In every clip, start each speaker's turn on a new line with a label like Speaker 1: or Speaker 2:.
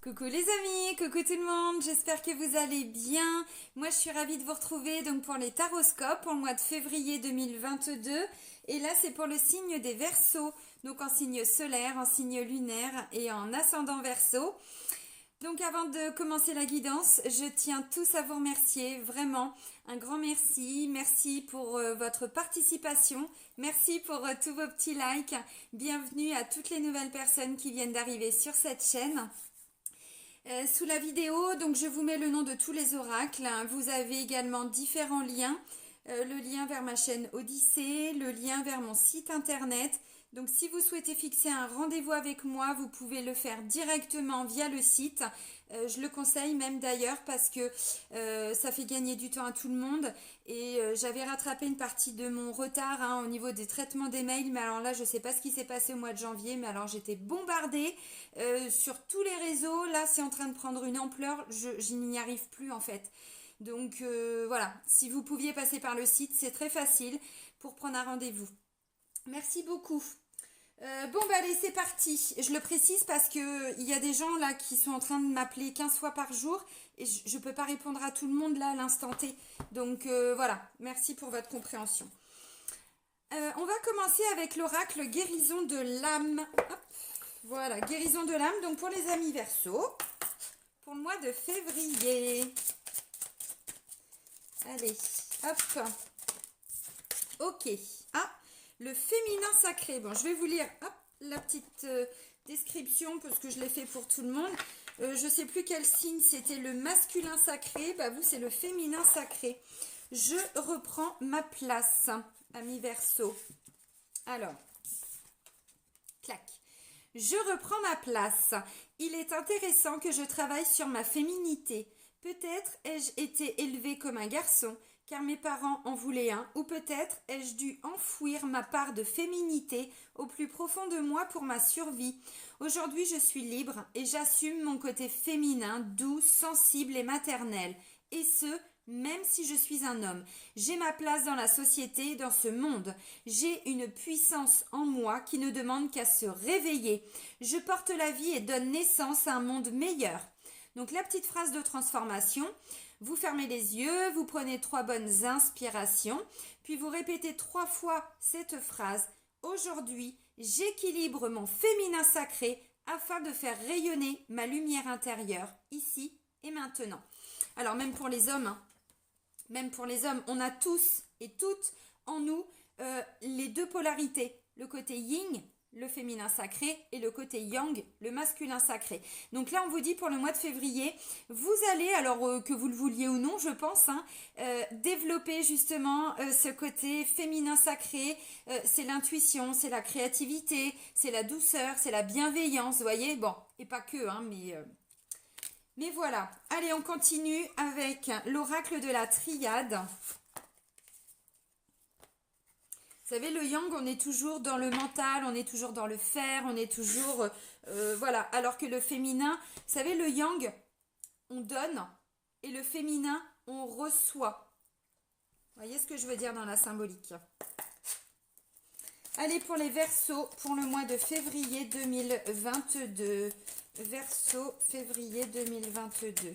Speaker 1: Coucou les amis, coucou tout le monde, j'espère que vous allez bien. Moi je suis ravie de vous retrouver donc pour les taroscopes pour le mois de février 2022. Et là c'est pour le signe des Verseaux, donc en signe solaire, en signe lunaire et en ascendant Verseau. Donc avant de commencer la guidance, je tiens tous à vous remercier, vraiment un grand merci. Merci pour votre participation, merci pour tous vos petits likes. Bienvenue à toutes les nouvelles personnes qui viennent d'arriver sur cette chaîne. Sous la vidéo, donc je vous mets le nom de tous les oracles. Vous avez également différents liens. Le lien vers ma chaîne Odyssée, le lien vers mon site internet. Donc si vous souhaitez fixer un rendez-vous avec moi, vous pouvez le faire directement via le site. Je le conseille même d'ailleurs parce que ça fait gagner du temps à tout le monde. Et j'avais rattrapé une partie de mon retard au niveau des traitements des mails. Mais alors là, je ne sais pas ce qui s'est passé au mois de janvier. Mais alors j'étais bombardée sur tous les réseaux. Là, c'est en train de prendre une ampleur. Je n'y arrive plus en fait. Donc voilà, si vous pouviez passer par le site, c'est très facile pour prendre un rendez-vous. Merci beaucoup. Bon bah allez c'est parti, je le précise parce que il y a des gens là qui sont en train de m'appeler 15 fois par jour et je peux pas répondre à tout le monde là à l'instant T. Donc voilà, merci pour votre compréhension. On va commencer avec l'oracle guérison de l'âme. Voilà, guérison de l'âme, donc pour les amis Verseaux, pour le mois de février. Allez, hop. Ok. Le féminin sacré. Bon, je vais vous lire la petite description parce que je l'ai fait pour tout le monde. Je ne sais plus quel signe c'était le masculin sacré. Bah, vous, c'est le féminin sacré. Je reprends ma place, ami Verseau. Alors, clac. Je reprends ma place. Il est intéressant que je travaille sur ma féminité. Peut-être ai-je été élevée comme un garçon, car mes parents en voulaient un, ou peut-être ai-je dû enfouir ma part de féminité au plus profond de moi pour ma survie. Aujourd'hui, je suis libre et j'assume mon côté féminin, doux, sensible et maternel, et ce, même si je suis un homme. J'ai ma place dans la société, dans ce monde. J'ai une puissance en moi qui ne demande qu'à se réveiller. Je porte la vie et donne naissance à un monde meilleur. Donc la petite phrase de transformation, vous fermez les yeux, vous prenez 3 bonnes inspirations, puis vous répétez 3 fois cette phrase. Aujourd'hui, j'équilibre mon féminin sacré afin de faire rayonner ma lumière intérieure, ici et maintenant. Alors même pour les hommes, on a tous et toutes en nous les deux polarités, le côté yin, le féminin sacré, et le côté yang, le masculin sacré. Donc là, on vous dit pour le mois de février, vous allez, alors que vous le vouliez ou non, je pense, développer justement ce côté féminin sacré. C'est l'intuition, c'est la créativité, c'est la douceur, c'est la bienveillance, vous voyez. Bon, et pas que, mais voilà. Allez, on continue avec l'oracle de la triade. Vous savez, le yang, on est toujours dans le mental, on est toujours dans le faire, on est toujours... voilà, alors que le féminin, vous savez, le yang, on donne, et le féminin, on reçoit. Vous voyez ce que je veux dire dans la symbolique. Allez, pour les Verseaux, pour le mois de février 2022. Verseau, février 2022.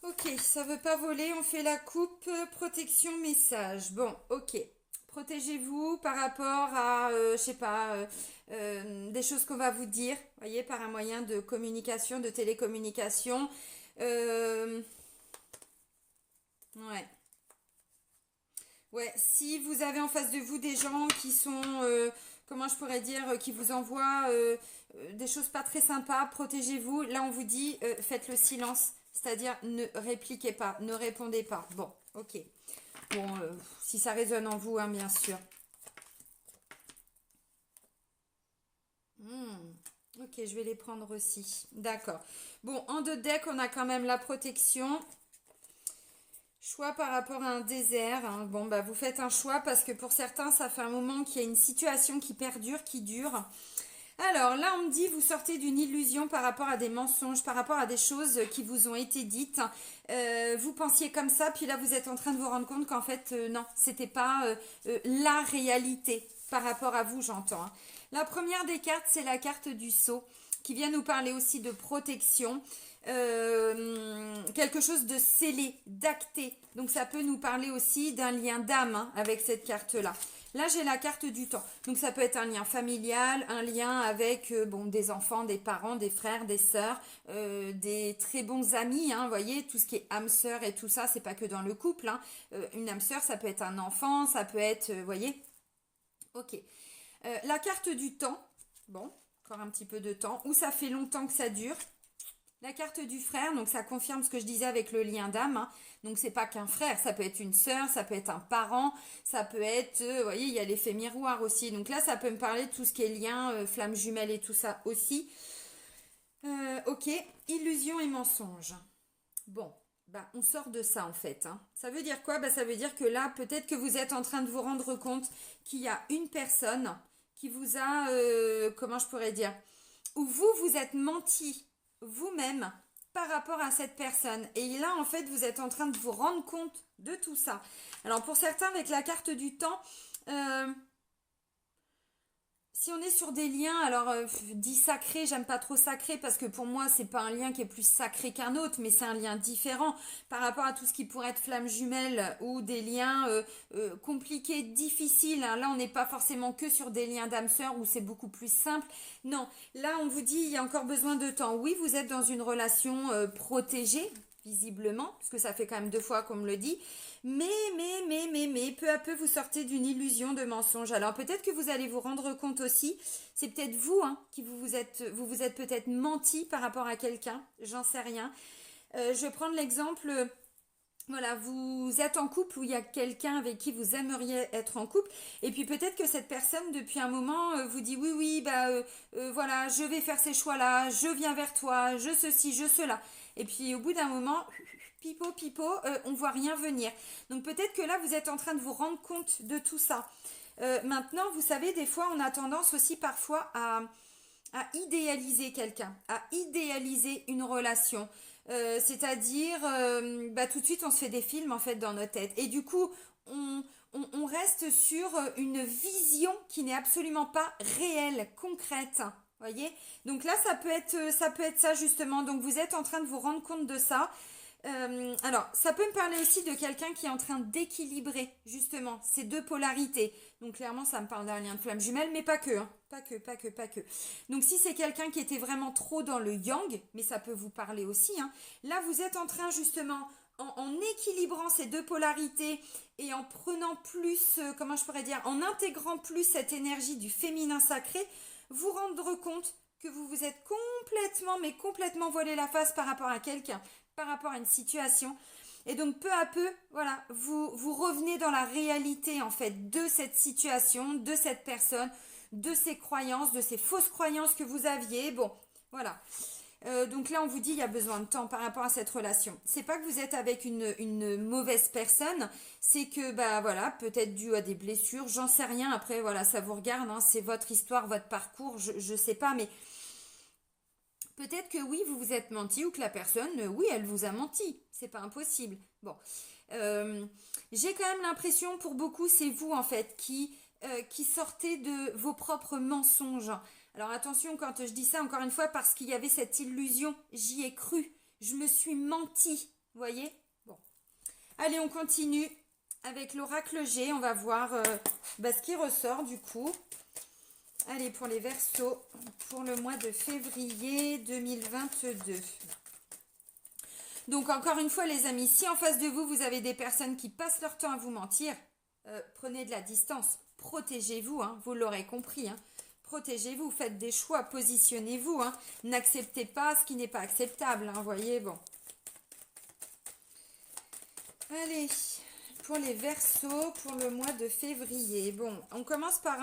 Speaker 1: Ok, ça veut pas voler, on fait la coupe, protection, message. Bon, ok. Protégez-vous par rapport à, je sais pas, des choses qu'on va vous dire, voyez, par un moyen de communication, de télécommunication. Ouais. Ouais, si vous avez en face de vous des gens qui sont, comment je pourrais dire, qui vous envoient des choses pas très sympas, protégez-vous. Là, on vous dit, faites le silence, c'est-à-dire ne répliquez pas, ne répondez pas. Bon, ok. Bon, si ça résonne en vous, bien sûr. Ok, je vais les prendre aussi. D'accord. Bon, en 2 decks, on a quand même la protection. Choix par rapport à un désert. Bon, bah, vous faites un choix parce que pour certains, ça fait un moment qu'il y a une situation qui perdure, qui dure. Alors là, on me dit, vous sortez d'une illusion par rapport à des mensonges, par rapport à des choses qui vous ont été dites. Vous pensiez comme ça, puis là, vous êtes en train de vous rendre compte qu'en fait, non, c'était pas la réalité par rapport à vous, j'entends, hein. La première des cartes, c'est la carte du sceau, qui vient nous parler aussi de protection. Quelque chose de scellé, d'acté. Donc ça peut nous parler aussi d'un lien d'âme, hein, avec cette carte-là. Là, j'ai la carte du temps. Donc, ça peut être un lien familial, un lien avec bon, des enfants, des parents, des frères, des sœurs, des très bons amis. Hein, vous voyez, tout ce qui est âme sœur et tout ça, c'est pas que dans le couple. Hein. Une âme sœur, ça peut être un enfant, ça peut être, vous voyez. Ok. La carte du temps. Bon, encore un petit peu de temps. Où ça fait longtemps que ça dure. La carte du frère, donc ça confirme ce que je disais avec le lien d'âme. Hein. Donc c'est pas qu'un frère, ça peut être une sœur, ça peut être un parent, ça peut être, vous voyez, il y a l'effet miroir aussi. Donc là, ça peut me parler de tout ce qui est lien, flamme jumelle et tout ça aussi. Ok, illusion et mensonge. Bon, bah on sort de ça en fait. Hein. Ça veut dire quoi? Bah ça veut dire que là, peut-être que vous êtes en train de vous rendre compte qu'il y a une personne qui vous a, comment je pourrais dire, où vous êtes menti vous-même par rapport à cette personne. Et là, en fait, vous êtes en train de vous rendre compte de tout ça. Alors, pour certains, avec la carte du temps, si on est sur des liens, alors dit sacré, j'aime pas trop sacré parce que pour moi c'est pas un lien qui est plus sacré qu'un autre, mais c'est un lien différent par rapport à tout ce qui pourrait être flamme jumelle ou des liens compliqués, difficiles. Hein. Là on n'est pas forcément que sur des liens d'âme sœur où c'est beaucoup plus simple. Non, là on vous dit il y a encore besoin de temps. Oui, vous êtes dans une relation protégée, visiblement, parce que ça fait quand même 2 fois qu'on me le dit. Mais, peu à peu, vous sortez d'une illusion de mensonge. Alors peut-être que vous allez vous rendre compte aussi, c'est peut-être vous, hein, qui vous êtes peut-être menti par rapport à quelqu'un, j'en sais rien. Je vais prendre l'exemple, voilà, vous êtes en couple ou il y a quelqu'un avec qui vous aimeriez être en couple, et puis peut-être que cette personne, depuis un moment, vous dit oui, bah voilà, je vais faire ces choix-là, je viens vers toi, je ceci, je cela. Et puis au bout d'un moment, pipo, on voit rien venir. Donc peut-être que là, vous êtes en train de vous rendre compte de tout ça. Maintenant, vous savez, des fois, on a tendance aussi parfois à idéaliser quelqu'un, à idéaliser une relation. C'est-à-dire, bah, tout de suite, on se fait des films en fait dans notre tête. Et du coup, on reste sur une vision qui n'est absolument pas réelle, concrète. Voyez? Donc là, ça peut être ça justement. Donc vous êtes en train de vous rendre compte de ça. Alors, ça peut me parler aussi de quelqu'un qui est en train d'équilibrer justement ces deux polarités. Donc clairement, ça me parle d'un lien de flamme jumelle, mais pas que, hein. Pas que. Donc si c'est quelqu'un qui était vraiment trop dans le yang, mais ça peut vous parler aussi, hein. Là, vous êtes en train justement, en équilibrant ces deux polarités et en prenant plus, comment je pourrais dire, en intégrant plus cette énergie du féminin sacré, vous rendre compte que vous vous êtes complètement, mais complètement voilé la face par rapport à quelqu'un, par rapport à une situation. Et donc peu à peu, voilà, vous revenez dans la réalité en fait de cette situation, de cette personne, de ces croyances, de ces fausses croyances que vous aviez. Bon, voilà. Donc là, on vous dit il y a besoin de temps par rapport à cette relation. C'est pas que vous êtes avec une mauvaise personne, c'est que bah voilà, peut-être dû à des blessures, j'en sais rien. Après voilà, ça vous regarde, hein, c'est votre histoire, votre parcours, je sais pas, mais peut-être que oui, vous vous êtes menti ou que la personne, oui, elle vous a menti. C'est pas impossible. Bon, j'ai quand même l'impression pour beaucoup, c'est vous en fait qui sortez de vos propres mensonges. Alors attention quand je dis ça encore une fois parce qu'il y avait cette illusion, j'y ai cru, je me suis menti, vous voyez? Bon, allez on continue avec l'oracle G, on va voir ce qui ressort du coup. Allez pour les Verseaux, pour le mois de février 2022. Donc encore une fois les amis, si en face de vous, vous avez des personnes qui passent leur temps à vous mentir, prenez de la distance, protégez-vous, hein, vous l'aurez compris, hein. Protégez-vous, faites des choix, positionnez-vous, hein. N'acceptez pas ce qui n'est pas acceptable, hein, voyez, bon. Allez, pour les Verseaux, pour le mois de février. Bon, on commence par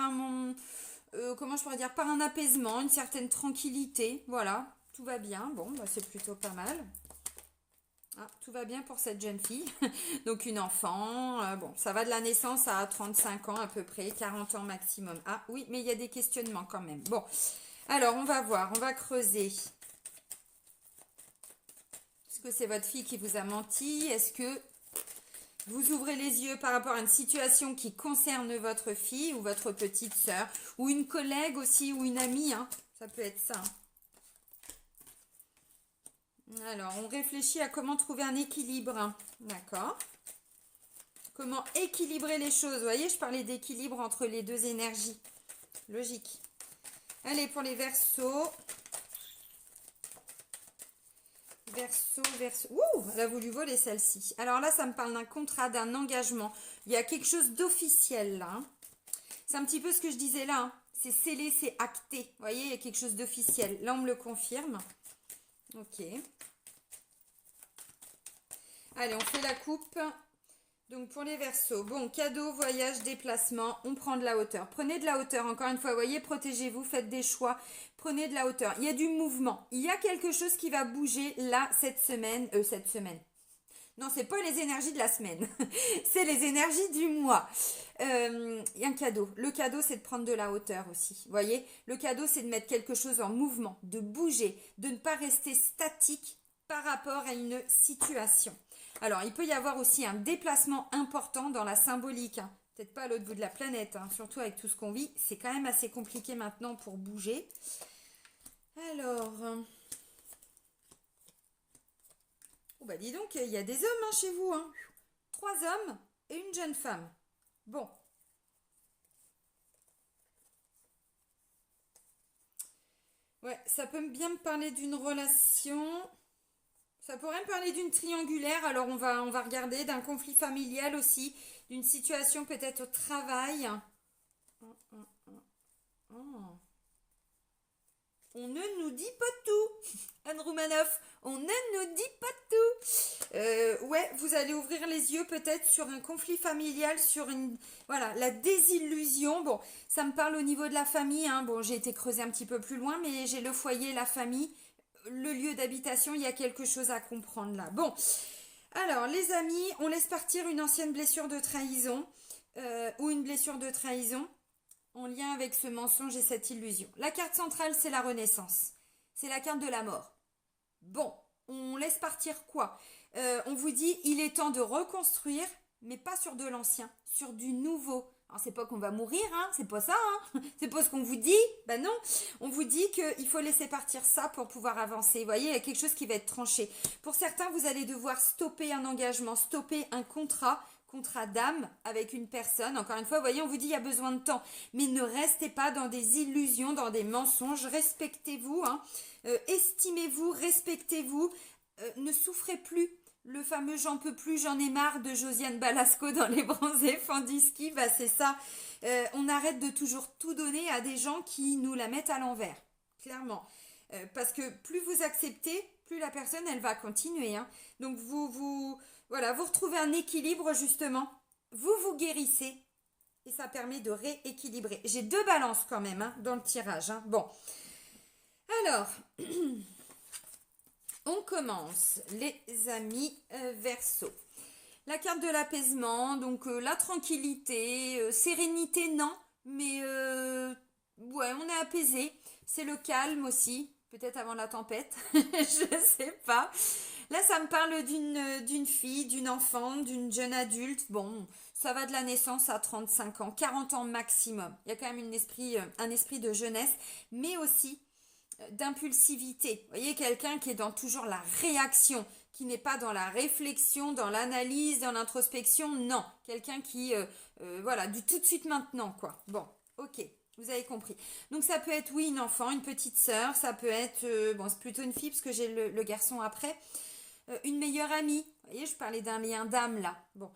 Speaker 1: comment je pourrais dire, par un apaisement, une certaine tranquillité, voilà, tout va bien, bon, bah, c'est plutôt pas mal. Ah, tout va bien pour cette jeune fille, donc une enfant, bon, ça va de la naissance à 35 ans à peu près, 40 ans maximum. Ah oui, mais il y a des questionnements quand même. Bon, Alors, on va voir, on va creuser. Est-ce que c'est votre fille qui vous a menti? Est-ce que vous ouvrez les yeux par rapport à une situation qui concerne votre fille ou votre petite sœur, ou une collègue aussi, ou une amie, hein? Ça peut être ça. Alors, on réfléchit à comment trouver un équilibre. D'accord. Comment équilibrer les choses. Vous voyez, je parlais d'équilibre entre les deux énergies. Logique. Allez, pour les Verseaux. Verseau. Ouh, elle a voulu voler celle-ci. Alors là, ça me parle d'un contrat, d'un engagement. Il y a quelque chose d'officiel là. Hein. C'est un petit peu ce que je disais là. Hein. C'est scellé, c'est acté. Vous voyez, il y a quelque chose d'officiel. Là, on me le confirme. Ok. Allez, on fait la coupe. Donc, pour les Verseaux. Bon, cadeau, voyage, déplacement. On prend de la hauteur. Prenez de la hauteur. Encore une fois, vous voyez, protégez-vous, faites des choix. Prenez de la hauteur. Il y a du mouvement. Il y a quelque chose qui va bouger là, cette semaine. Non, c'est pas les énergies de la semaine. C'est les énergies du mois. Il y a un cadeau. Le cadeau, c'est de prendre de la hauteur aussi. Vous voyez, le cadeau, c'est de mettre quelque chose en mouvement, de bouger, de ne pas rester statique par rapport à une situation. Alors, il peut y avoir aussi un déplacement important dans la symbolique. Hein. Peut-être pas à l'autre bout de la planète, hein. Surtout avec tout ce qu'on vit. C'est quand même assez compliqué maintenant pour bouger. Alors... Oh bah dis donc, il y a des hommes hein, chez vous. Hein. 3 hommes et une jeune femme. Bon. Ouais, ça peut bien me parler d'une relation. Ça pourrait me parler d'une triangulaire. Alors on va regarder d'un conflit familial aussi. D'une situation peut-être au travail. On ne nous dit pas tout. Anne Roumanoff, on ne nous dit pas tout. Ouais, vous allez ouvrir les yeux peut-être sur un conflit familial, sur une... Voilà, la désillusion. Bon, ça me parle au niveau de la famille. Hein. Bon, j'ai été creusée un petit peu plus loin, mais j'ai le foyer, la famille, le lieu d'habitation. Il y a quelque chose à comprendre là. Bon, alors les amis, on laisse partir une ancienne blessure de trahison ou une blessure de trahison. En lien avec ce mensonge et cette illusion. La carte centrale, c'est la renaissance. C'est la carte de la mort. Bon, on laisse partir quoi? On vous dit, il est temps de reconstruire, mais pas sur de l'ancien, sur du nouveau. Alors, c'est pas qu'on va mourir, hein, c'est pas ça, hein. C'est pas ce qu'on vous dit. Ben non, on vous dit qu'il faut laisser partir ça pour pouvoir avancer. Vous voyez, il y a quelque chose qui va être tranché. Pour certains, vous allez devoir stopper un engagement, stopper un contrat d'âme avec une personne. Encore une fois, vous voyez, on vous dit il y a besoin de temps. Mais ne restez pas dans des illusions, dans des mensonges. Respectez-vous, hein. Estimez-vous, respectez-vous. Ne souffrez plus. Le fameux j'en peux plus, j'en ai marre de Josiane Balasco dans Les Bronzés Fandiski, bah c'est ça. On arrête de toujours tout donner à des gens qui nous la mettent à l'envers. Clairement. Parce que plus vous acceptez, plus la personne, elle va continuer. Hein. Donc voilà, vous retrouvez un équilibre justement, vous guérissez et ça permet de rééquilibrer. J'ai 2 balances quand même hein, dans le tirage. Hein. Bon, alors, on commence les amis Verseaux. La carte de l'apaisement, donc la tranquillité, sérénité non, mais ouais, on est apaisé. C'est le calme aussi, peut-être avant la tempête, je sais pas. Là, ça me parle d'une fille, d'une enfant, d'une jeune adulte. Bon, ça va de la naissance à 35 ans, 40 ans maximum. Il y a quand même un esprit de jeunesse, mais aussi d'impulsivité. Vous voyez, quelqu'un qui est dans toujours la réaction, qui n'est pas dans la réflexion, dans l'analyse, dans l'introspection. Non, quelqu'un qui, voilà, du tout de suite maintenant, quoi. Bon, ok. Vous avez compris. Donc ça peut être, oui, une enfant, une petite sœur. Ça peut être, bon, c'est plutôt une fille parce que j'ai le garçon après. Une meilleure amie. Vous voyez, je parlais d'un lien d'âme là. Bon.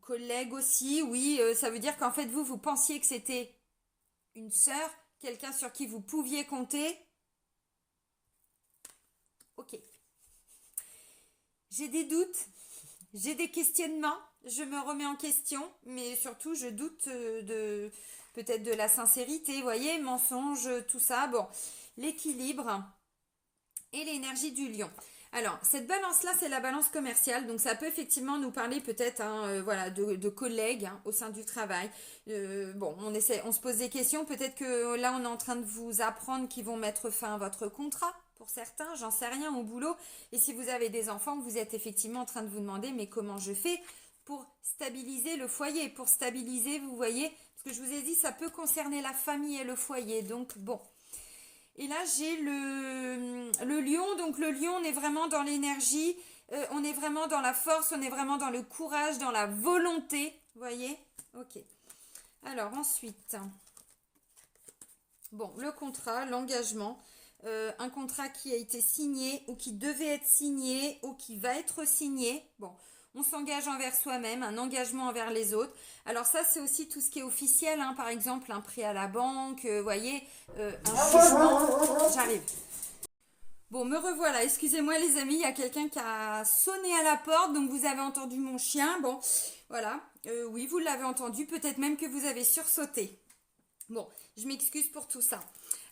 Speaker 1: Collègue aussi, oui. Ça veut dire qu'en fait, vous pensiez que c'était une sœur, quelqu'un sur qui vous pouviez compter. Ok. J'ai des doutes. J'ai des questionnements. Je me remets en question. Mais surtout, je doute peut-être de la sincérité. Vous voyez, mensonge, tout ça. Bon. L'équilibre et l'énergie du lion. Alors, cette balance-là, c'est la balance commerciale. Donc, ça peut effectivement nous parler peut-être voilà, de collègues au sein du travail. Bon, on se pose des questions. Peut-être que là, on est en train de vous apprendre qu'ils vont mettre fin à votre contrat. Pour certains, j'en sais rien au boulot. Et si vous avez des enfants, vous êtes effectivement en train de vous demander, mais comment je fais pour stabiliser le foyer, pour stabiliser, vous voyez, parce que je vous ai dit, ça peut concerner la famille et le foyer. Donc, bon. Et là, j'ai le lion. Donc, le lion, on est vraiment dans l'énergie, on est vraiment dans la force, on est vraiment dans le courage, dans la volonté. Vous voyez? Ok. Alors, ensuite, bon, le contrat, l'engagement. Un contrat qui a été signé ou qui devait être signé ou qui va être signé. Bon, on s'engage envers soi-même, un engagement envers les autres. Alors ça, c'est aussi tout ce qui est officiel, hein, par exemple un prêt à la banque, voyez, un jugement. J'arrive. Bon, me revoilà. Excusez-moi les amis, il y a quelqu'un qui a sonné à la porte, donc vous avez entendu mon chien. Bon, voilà. Oui, vous l'avez entendu, peut-être même que vous avez sursauté. Bon, je m'excuse pour tout ça.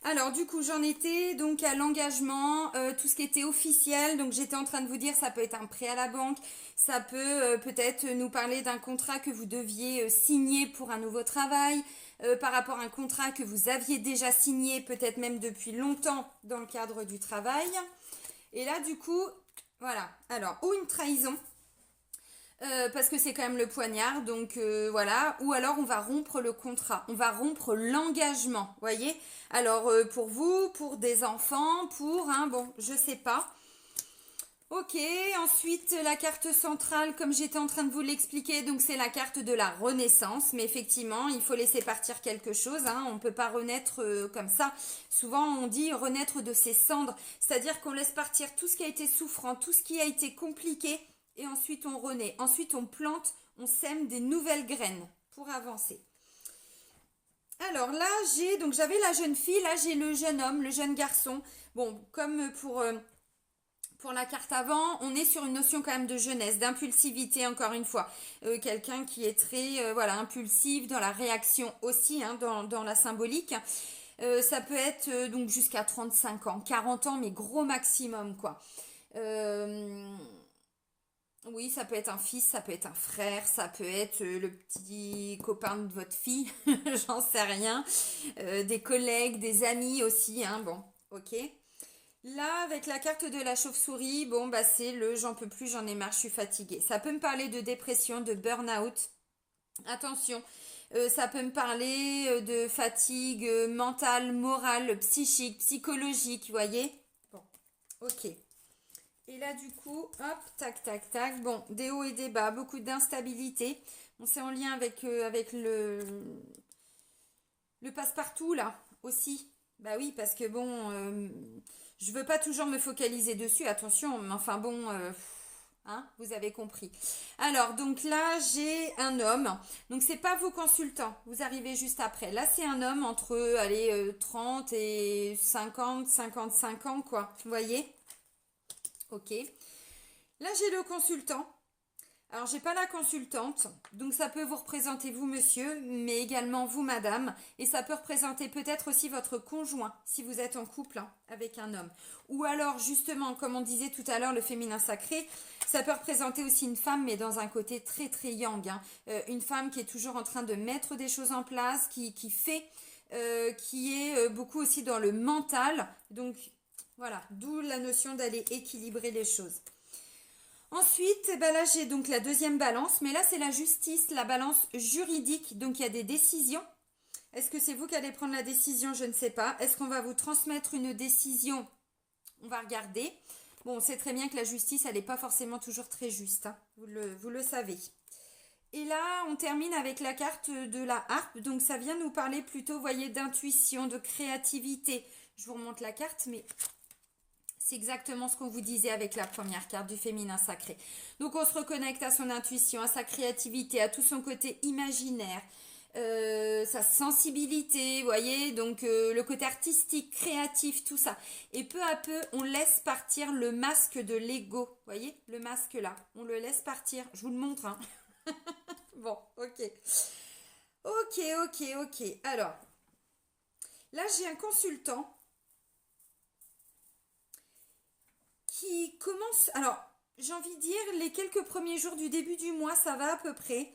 Speaker 1: Alors du coup j'en étais donc à l'engagement, tout ce qui était officiel, donc j'étais en train de vous dire ça peut être un prêt à la banque, ça peut peut-être nous parler d'un contrat que vous deviez signer pour un nouveau travail, par rapport à un contrat que vous aviez déjà signé peut-être même depuis longtemps dans le cadre du travail. Et là du coup, voilà, alors ou une trahison. Parce que c'est quand même le poignard, donc voilà. Ou alors on va rompre le contrat, on va rompre l'engagement, voyez. Alors pour vous, pour des enfants, pour bon, je sais pas. Ok, ensuite la carte centrale, comme j'étais en train de vous l'expliquer, donc c'est la carte de la renaissance, mais effectivement, il faut laisser partir quelque chose, hein, on ne peut pas renaître comme ça. Souvent on dit renaître de ses cendres, c'est-à-dire qu'on laisse partir tout ce qui a été souffrant, tout ce qui a été compliqué, et ensuite on renaît. Ensuite on plante, on sème des nouvelles graines pour avancer. Alors là, j'avais la jeune fille, là j'ai le jeune homme, le jeune garçon. Bon, comme pour la carte avant, on est sur une notion quand même de jeunesse, d'impulsivité encore une fois. Quelqu'un qui est très voilà, impulsif dans la réaction aussi, hein, dans la symbolique. Ça peut être donc jusqu'à 35 ans, 40 ans, mais gros maximum quoi. Oui, ça peut être un fils, ça peut être un frère, ça peut être le petit copain de votre fille, j'en sais rien. Des collègues, des amis aussi, hein, bon, ok. Là, avec la carte de la chauve-souris, bon, bah c'est le j'en peux plus, j'en ai marre, je suis fatiguée. Ça peut me parler de dépression, de burn-out. Attention, ça peut me parler de fatigue mentale, morale, psychique, psychologique, vous voyez? Bon, ok. Et là, du coup, hop, tac, tac, tac. Bon, des hauts et des bas, beaucoup d'instabilité. Bon, c'est en lien avec le passe-partout, là, aussi. Bah oui, parce que bon, je veux pas toujours me focaliser dessus, attention, mais enfin bon, hein, vous avez compris. Alors, donc là, j'ai un homme. Donc, c'est pas vos consultants, vous arrivez juste après. Là, c'est un homme entre, allez, 30 et 50, 55 ans, quoi. Vous voyez? Ok. Là, j'ai le consultant. Alors, j'ai pas la consultante, donc ça peut vous représenter vous, monsieur, mais également vous, madame, et ça peut représenter peut-être aussi votre conjoint, si vous êtes en couple hein, avec un homme. Ou alors, justement, comme on disait tout à l'heure, le féminin sacré, ça peut représenter aussi une femme, mais dans un côté très, très yang. Hein. Une femme qui est toujours en train de mettre des choses en place, qui fait, qui est beaucoup aussi dans le mental. Donc, voilà, d'où la notion d'aller équilibrer les choses. Ensuite, ben là j'ai donc la deuxième balance, mais là c'est la justice, la balance juridique, donc il y a des décisions. Est-ce que c'est vous qui allez prendre la décision? Je ne sais pas. Est-ce qu'on va vous transmettre une décision? On va regarder. Bon, on sait très bien que la justice, elle n'est pas forcément toujours très juste, hein. Vous le savez. Et là, on termine avec la carte de la harpe, donc ça vient nous parler plutôt, vous voyez, d'intuition, de créativité. Je vous remonte la carte, mais... c'est exactement ce qu'on vous disait avec la première carte du féminin sacré. Donc on se reconnecte à son intuition, à sa créativité, à tout son côté imaginaire, sa sensibilité, vous voyez, donc le côté artistique, créatif, tout ça. Et peu à peu, on laisse partir le masque de l'ego, vous voyez, le masque là, on le laisse partir. Je vous le montre, hein. Bon, ok. Ok. Alors, là j'ai un consultant qui commence... Alors, j'ai envie de dire, les quelques premiers jours du début du mois, ça va à peu près.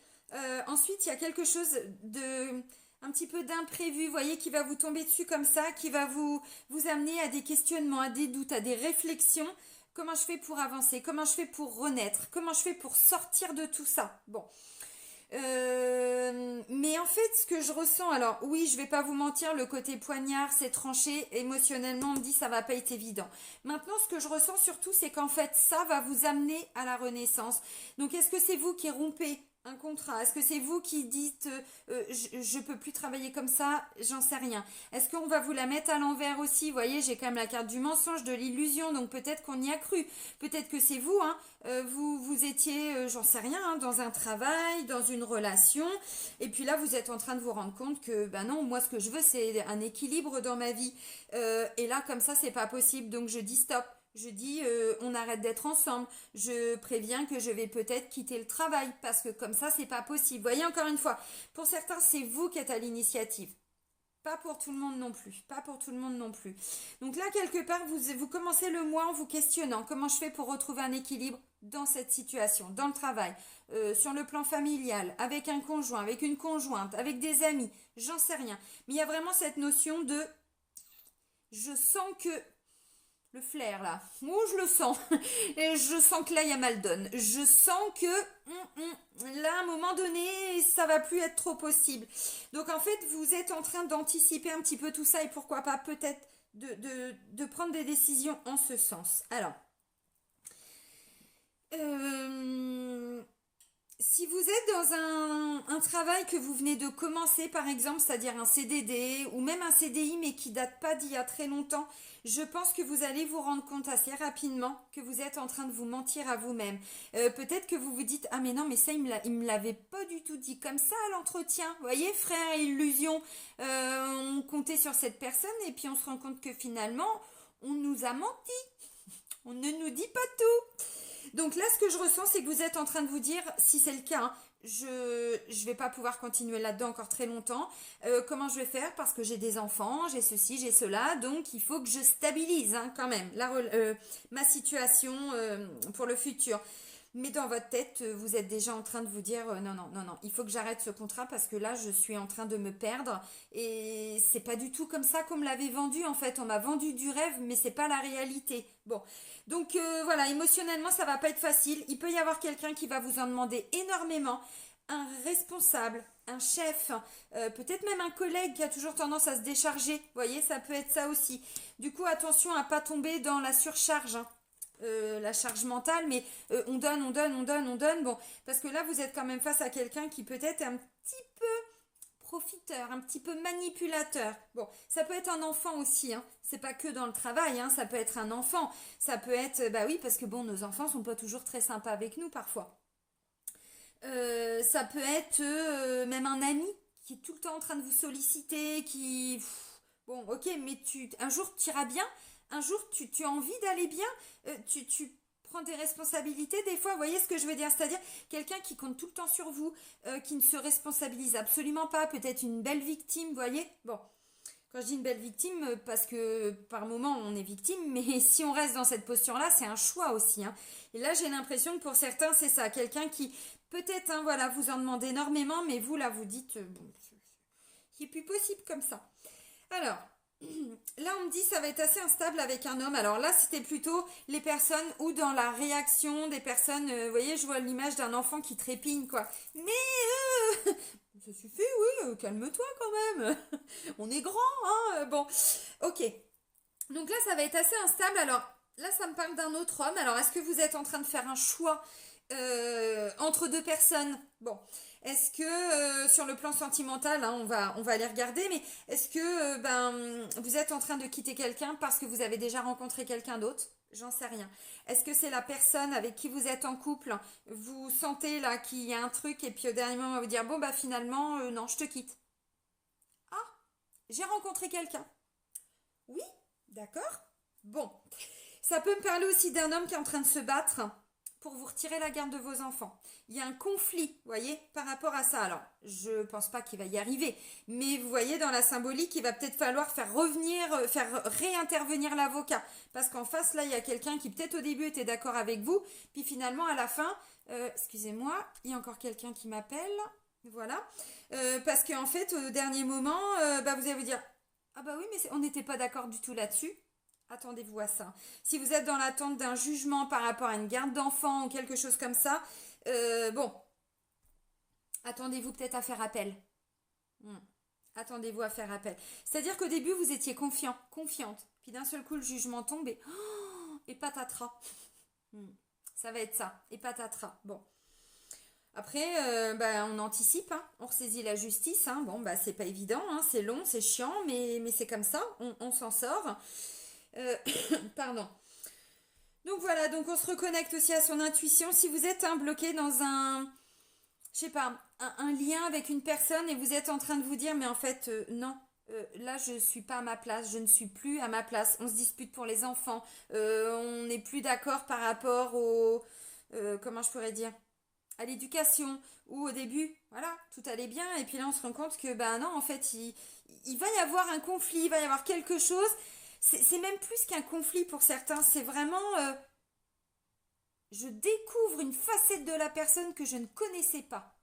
Speaker 1: Ensuite, il y a quelque chose de... un petit peu d'imprévu, vous voyez, qui va vous tomber dessus comme ça, qui va vous amener à des questionnements, à des doutes, à des réflexions. Comment je fais pour avancer? Comment je fais pour renaître? Comment je fais pour sortir de tout ça? Bon. Mais en fait, ce que je ressens, alors oui, je vais pas vous mentir, le côté poignard, c'est tranché, émotionnellement, on me dit ça va pas être évident. Maintenant, ce que je ressens surtout, c'est qu'en fait, ça va vous amener à la renaissance. Donc, est-ce que c'est vous qui rompez un contrat? Est-ce que c'est vous qui dites je peux plus travailler comme ça? J'en sais rien. Est-ce qu'on va vous la mettre à l'envers aussi? Vous voyez, j'ai quand même la carte du mensonge, de l'illusion, donc peut-être qu'on y a cru. Peut-être que c'est vous, hein. Vous étiez, j'en sais rien, hein, dans un travail, dans une relation, et puis là vous êtes en train de vous rendre compte que ben non, moi ce que je veux c'est un équilibre dans ma vie, et là comme ça c'est pas possible, donc je dis stop. Je dis on arrête d'être ensemble. Je préviens que je vais peut-être quitter le travail parce que comme ça c'est pas possible. Voyez, encore une fois, pour certains c'est vous qui êtes à l'initiative. Pas pour tout le monde non plus. Pas pour tout le monde non plus. Donc là, quelque part, vous commencez le mois en vous questionnant. Comment je fais pour retrouver un équilibre dans cette situation, dans le travail, sur le plan familial, avec un conjoint, avec une conjointe, avec des amis, j'en sais rien. Mais il y a vraiment cette notion de... Je sens que... Le flair là, oh je le sens, et je sens que là il y a mal donne, je sens que là à un moment donné ça va plus être trop possible. Donc en fait vous êtes en train d'anticiper un petit peu tout ça et pourquoi pas peut-être de prendre des décisions en ce sens. Alors, si vous êtes dans un travail que vous venez de commencer par exemple, c'est-à-dire un CDD ou même un CDI mais qui date pas d'il y a très longtemps, je pense que vous allez vous rendre compte assez rapidement que vous êtes en train de vous mentir à vous-même. Peut-être que vous vous dites ah mais non mais ça il me l'avait pas du tout dit comme ça à l'entretien. Vous voyez, frère illusion, on comptait sur cette personne et puis on se rend compte que finalement on nous a menti. On ne nous dit pas tout. Donc là, ce que je ressens, c'est que vous êtes en train de vous dire, si c'est le cas, hein, je vais pas pouvoir continuer là-dedans encore très longtemps. Comment je vais faire? Parce que j'ai des enfants, j'ai ceci, j'ai cela, donc il faut que je stabilise hein, quand même ma situation pour le futur. Mais dans votre tête, vous êtes déjà en train de vous dire non, non, non, non, il faut que j'arrête ce contrat parce que là, je suis en train de me perdre et c'est pas du tout comme ça qu'on me l'avait vendu en fait. On m'a vendu du rêve, mais c'est pas la réalité. Bon, donc voilà, émotionnellement, ça va pas être facile. Il peut y avoir quelqu'un qui va vous en demander énormément. Un responsable, un chef, peut-être même un collègue qui a toujours tendance à se décharger. Vous voyez, ça peut être ça aussi. Du coup, attention à pas tomber dans la surcharge. Hein. La charge mentale, mais on donne, on donne, on donne, on donne. Bon, parce que là, vous êtes quand même face à quelqu'un qui peut-être est un petit peu profiteur, un petit peu manipulateur. Bon, ça peut être un enfant aussi, hein. C'est pas que dans le travail, hein. Ça peut être un enfant. Ça peut être, bah oui, parce que bon, nos enfants sont pas toujours très sympas avec nous parfois. Ça peut être même un ami qui est tout le temps en train de vous solliciter, qui... Bon, ok, mais un jour tu iras bien, un jour tu as envie d'aller bien, tu prends des responsabilités des fois, vous voyez ce que je veux dire? C'est-à-dire quelqu'un qui compte tout le temps sur vous, qui ne se responsabilise absolument pas, peut-être une belle victime, vous voyez? Bon, quand je dis une belle victime, parce que par moment on est victime, mais si on reste dans cette posture-là, c'est un choix aussi. Hein. Et là, j'ai l'impression que pour certains, c'est ça, quelqu'un qui peut-être, hein, voilà, vous en demande énormément, mais vous, là, vous dites, bon, c'est plus possible comme ça. Alors, là, on me dit ça va être assez instable avec un homme. Alors là, c'était plutôt les personnes ou dans la réaction des personnes. Vous voyez, je vois l'image d'un enfant qui trépigne, quoi. Mais ça suffit, oui, calme-toi quand même. On est grand, hein. Bon, ok. Donc là, ça va être assez instable. Alors là, ça me parle d'un autre homme. Alors, est-ce que vous êtes en train de faire un choix entre deux personnes? Bon. Est-ce que sur le plan sentimental, hein, on va aller regarder, mais est-ce que vous êtes en train de quitter quelqu'un parce que vous avez déjà rencontré quelqu'un d'autre? J'en sais rien. Est-ce que c'est la personne avec qui vous êtes en couple? Vous sentez là qu'il y a un truc et puis au dernier moment vous dire bon bah finalement non je te quitte. Ah, j'ai rencontré quelqu'un. Oui, d'accord. Bon, ça peut me parler aussi d'un homme qui est en train de se battre pour vous retirer la garde de vos enfants. Il y a un conflit, vous voyez, par rapport à ça. Alors, je ne pense pas qu'il va y arriver, mais vous voyez, dans la symbolique, il va peut-être falloir faire réintervenir l'avocat. Parce qu'en face, là, il y a quelqu'un qui peut-être au début était d'accord avec vous, puis finalement, à la fin, excusez-moi, il y a encore quelqu'un qui m'appelle, voilà. Parce qu'en fait, au dernier moment, vous allez vous dire, ah bah oui, mais on n'était pas d'accord du tout là-dessus. Attendez-vous à ça. Si vous êtes dans l'attente d'un jugement par rapport à une garde d'enfant ou quelque chose comme ça, bon, attendez-vous peut-être à faire appel. Attendez-vous à faire appel. C'est-à-dire qu'au début, vous étiez confiante. Puis d'un seul coup, le jugement tombe et patatras. Ça va être ça. Et patatras. Bon. Après, on anticipe, hein, on ressaisit la justice. Hein. Bon, c'est pas évident, hein, c'est long, c'est chiant, mais c'est comme ça, on s'en sort. Pardon. Donc voilà, donc on se reconnecte aussi à son intuition. Si vous êtes bloqué dans je sais pas, un lien avec une personne et vous êtes en train de vous dire, mais en fait, non. Là, je suis pas à ma place, je ne suis plus à ma place. On se dispute pour les enfants, on n'est plus d'accord par rapport au, comment je pourrais dire, à l'éducation, où au début, voilà, tout allait bien, et puis là on se rend compte que, non, en fait, il va y avoir un conflit, il va y avoir quelque chose, c'est même plus qu'un conflit pour certains, c'est vraiment, je découvre une facette de la personne que je ne connaissais pas.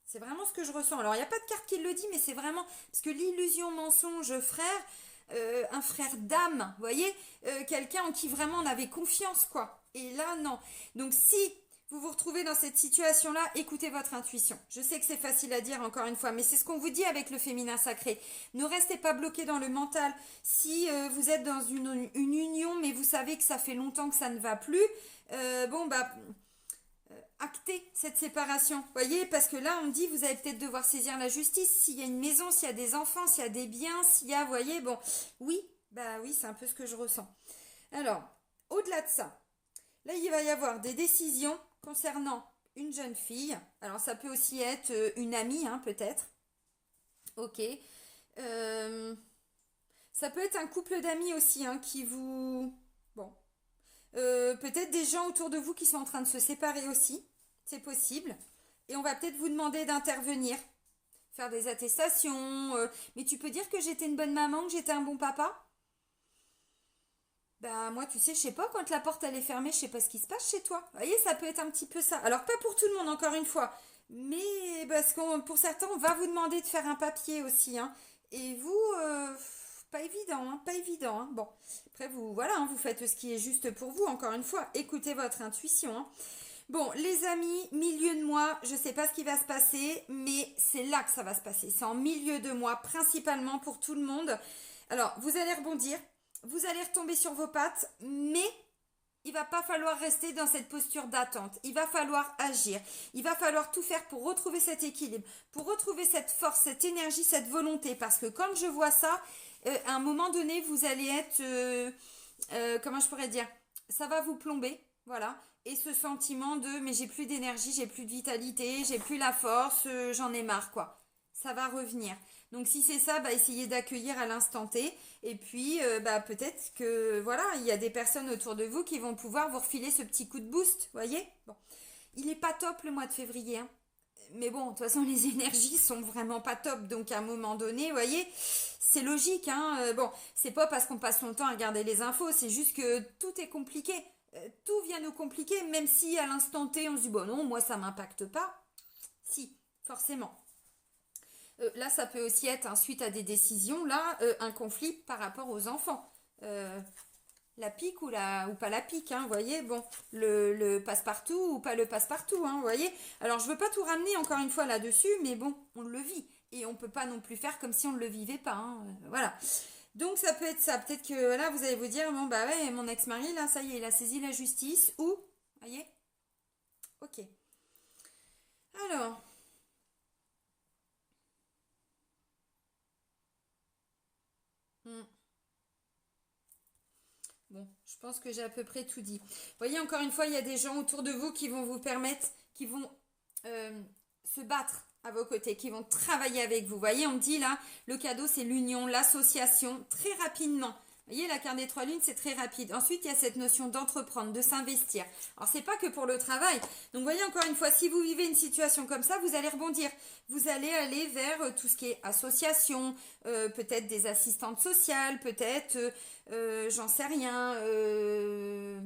Speaker 1: C'est vraiment ce que je ressens. Alors, il n'y a pas de carte qui le dit, mais c'est vraiment, parce que l'illusion mensonge frère, un frère d'âme, vous voyez, quelqu'un en qui vraiment on avait confiance, quoi. Et là, non. Donc, si vous vous retrouvez dans cette situation-là, écoutez votre intuition. Je sais que c'est facile à dire encore une fois, mais c'est ce qu'on vous dit avec le féminin sacré. Ne restez pas bloqué dans le mental. Si vous êtes dans une union, mais vous savez que ça fait longtemps que ça ne va plus, actez cette séparation. Vous voyez, parce que là, on dit, vous allez peut-être devoir saisir la justice. S'il y a une maison, s'il y a des enfants, s'il y a des biens, s'il y a, vous voyez, bon, oui, oui, c'est un peu ce que je ressens. Alors, au-delà de ça, là, il va y avoir des décisions concernant une jeune fille. Alors, ça peut aussi être une amie, hein, peut-être. Ok. Ça peut être un couple d'amis aussi, hein, qui vous... Bon. Peut-être des gens autour de vous qui sont en train de se séparer aussi. C'est possible. Et on va peut-être vous demander d'intervenir. Faire des attestations. Mais tu peux dire que j'étais une bonne maman, que j'étais un bon papa? Moi, tu sais, je sais pas, quand la porte elle est fermée, je sais pas ce qui se passe chez toi. Vous voyez, ça peut être un petit peu ça. Alors, pas pour tout le monde, encore une fois. Mais parce que pour certains, on va vous demander de faire un papier aussi. Hein. Et vous, pas évident, hein, pas évident. Hein. Bon, après, vous, voilà, hein, vous faites ce qui est juste pour vous, encore une fois. Écoutez votre intuition. Hein. Bon, les amis, milieu de mois, je sais pas ce qui va se passer, mais c'est là que ça va se passer. C'est en milieu de mois, principalement pour tout le monde. Alors, vous allez rebondir. Vous allez retomber sur vos pattes, mais il va pas falloir rester dans cette posture d'attente. Il va falloir agir. Il va falloir tout faire pour retrouver cet équilibre, pour retrouver cette force, cette énergie, cette volonté. Parce que quand je vois ça, à un moment donné, vous allez être, comment je pourrais dire, ça va vous plomber, voilà. Et ce sentiment de, mais j'ai plus d'énergie, j'ai plus de vitalité, j'ai plus la force, j'en ai marre, quoi. Ça va revenir. Donc si c'est ça, essayez d'accueillir à l'instant T. Et puis peut-être que voilà, il y a des personnes autour de vous qui vont pouvoir vous refiler ce petit coup de boost, voyez. Bon, il est pas top le mois de février, hein. Mais bon, de toute façon les énergies sont vraiment pas top. Donc à un moment donné, vous voyez, c'est logique, hein. Bon, c'est pas parce qu'on passe son temps à regarder les infos, c'est juste que tout est compliqué. Tout vient nous compliquer, même si à l'instant T on se dit bon non, moi ça m'impacte pas. Si, forcément. Là, ça peut aussi être, suite à des décisions, là, un conflit par rapport aux enfants. La pique ou pas la pique, hein, vous voyez, bon, le passe-partout ou pas le passe-partout, hein, vous voyez. Alors, je veux pas tout ramener encore une fois là-dessus, mais bon, on le vit. Et on peut pas non plus faire comme si on ne le vivait pas, hein, voilà. Donc, ça peut être ça. Peut-être que là, vous allez vous dire, bon, ouais, mon ex-mari, là, ça y est, il a saisi la justice. Ou, vous voyez. Ok. Alors... Bon, je pense que j'ai à peu près tout dit. Vous voyez, encore une fois, il y a des gens autour de vous qui vont vous permettre, qui vont se battre à vos côtés, qui vont travailler avec vous. Vous voyez, on me dit là, le cadeau, c'est l'union, l'association, très rapidement. Vous voyez, la carte des 3 lunes, c'est très rapide. Ensuite, il y a cette notion d'entreprendre, de s'investir. Alors, c'est pas que pour le travail. Donc, vous voyez, encore une fois, si vous vivez une situation comme ça, vous allez rebondir. Vous allez aller vers tout ce qui est association, peut-être des assistantes sociales, peut-être, j'en sais rien, le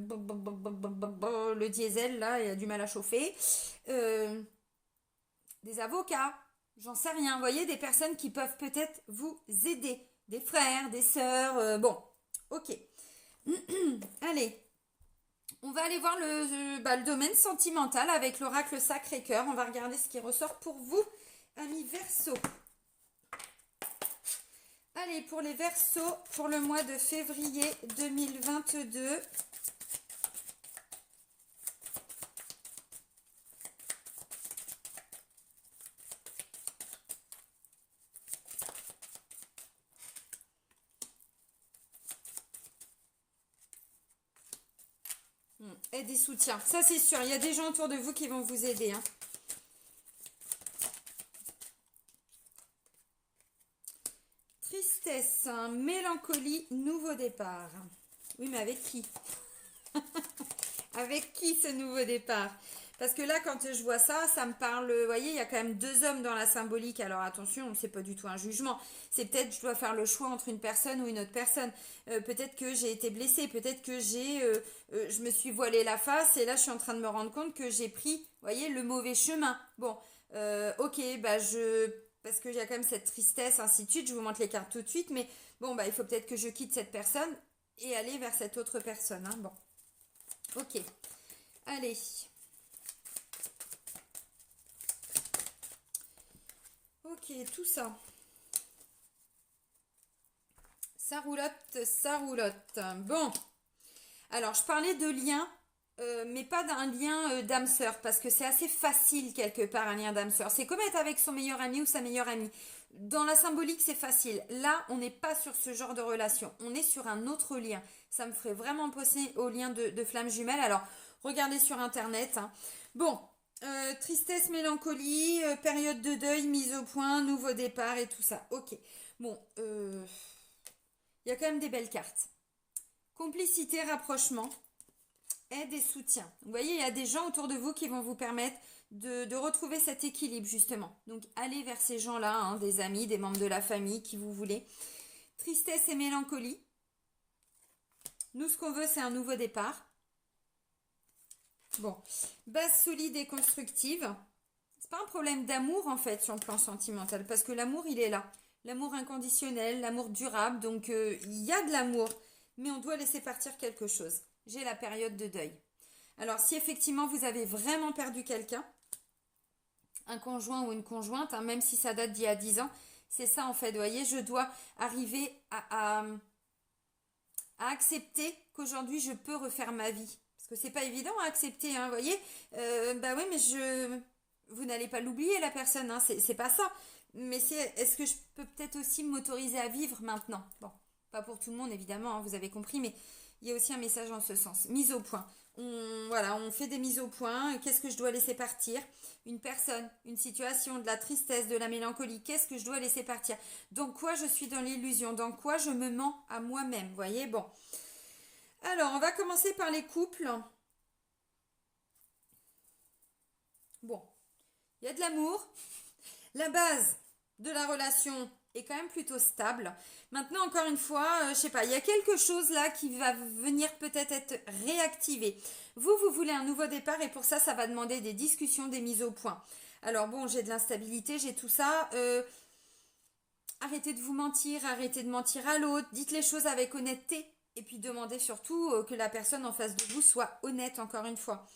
Speaker 1: diesel, là, il a du mal à chauffer. Des avocats, j'en sais rien. Vous voyez, des personnes qui peuvent peut-être vous aider. Des frères, des sœurs, bon, ok. Allez, on va aller voir le domaine sentimental avec l'oracle Sacré-Cœur. On va regarder ce qui ressort pour vous, amis Verseau. Allez, pour les Verseaux, pour le mois de février 2022. Aide et soutien, ça c'est sûr. Il y a des gens autour de vous qui vont vous aider. Hein. Tristesse, hein, mélancolie, nouveau départ. Oui, mais avec qui? Avec qui ce nouveau départ? Parce que là, quand je vois ça, ça me parle, vous voyez, il y a quand même 2 hommes dans la symbolique. Alors attention, c'est pas du tout un jugement. C'est peut-être, je dois faire le choix entre une personne ou une autre personne. Peut-être que j'ai été blessée, peut-être que je me suis voilée la face et là, je suis en train de me rendre compte que j'ai pris, vous voyez, le mauvais chemin. Bon, ok, parce que j'ai quand même cette tristesse, ainsi de suite. Je vous montre les cartes tout de suite, mais bon, il faut peut-être que je quitte cette personne et aller vers cette autre personne. Hein. Bon, ok. Allez. Ok, tout ça. Ça roulotte, ça roulotte. Bon. Alors, je parlais de lien, mais pas d'un lien d'âme sœur, parce que c'est assez facile quelque part un lien d'âme sœur. C'est comme être avec son meilleur ami ou sa meilleure amie. Dans la symbolique, c'est facile. Là, on n'est pas sur ce genre de relation. On est sur un autre lien. Ça me ferait vraiment penser au lien de flammes jumelles. Alors, regardez sur Internet. Hein. Bon, tristesse, mélancolie, période de deuil, mise au point, nouveau départ et tout ça. Ok. Bon, il y a quand même des belles cartes. Complicité, rapprochement, aide et soutien. Vous voyez, il y a des gens autour de vous qui vont vous permettre de retrouver cet équilibre, justement. Donc, allez vers ces gens-là, hein, des amis, des membres de la famille, qui vous voulez. Tristesse et mélancolie. Nous, ce qu'on veut, c'est un nouveau départ. Bon, base solide et constructive. C'est pas un problème d'amour, en fait, sur le plan sentimental, parce que l'amour, il est là. L'amour inconditionnel, l'amour durable, donc il y a de l'amour, mais on doit laisser partir quelque chose. J'ai la période de deuil. Alors, si effectivement vous avez vraiment perdu quelqu'un, un conjoint ou une conjointe, hein, même si ça date d'il y a 10 ans, c'est ça en fait, vous voyez, je dois arriver à accepter qu'aujourd'hui je peux refaire ma vie. Parce que c'est pas évident à accepter, hein, vous voyez. Bah oui, mais vous n'allez pas l'oublier la personne, hein, c'est pas ça. Mais est-ce que je peux peut-être aussi m'autoriser à vivre maintenant? Bon, pas pour tout le monde évidemment, hein, vous avez compris, mais il y a aussi un message en ce sens. Mise au point. On fait des mises au point. Qu'est-ce que je dois laisser partir? Une personne, une situation, de la tristesse, de la mélancolie. Qu'est-ce que je dois laisser partir? Dans quoi je suis dans l'illusion? Dans quoi je me mens à moi-même? Vous voyez, bon. Alors, on va commencer par les couples. Bon, il y a de l'amour. La base de la relation est quand même plutôt stable. Maintenant, encore une fois, je sais pas, il y a quelque chose là qui va venir peut-être être réactivé. Vous voulez un nouveau départ et pour ça, ça va demander des discussions, des mises au point. Alors bon, j'ai de l'instabilité, j'ai tout ça. Arrêtez de vous mentir, arrêtez de mentir à l'autre, dites les choses avec honnêteté. Et puis demandez surtout que la personne en face de vous soit honnête, encore une fois.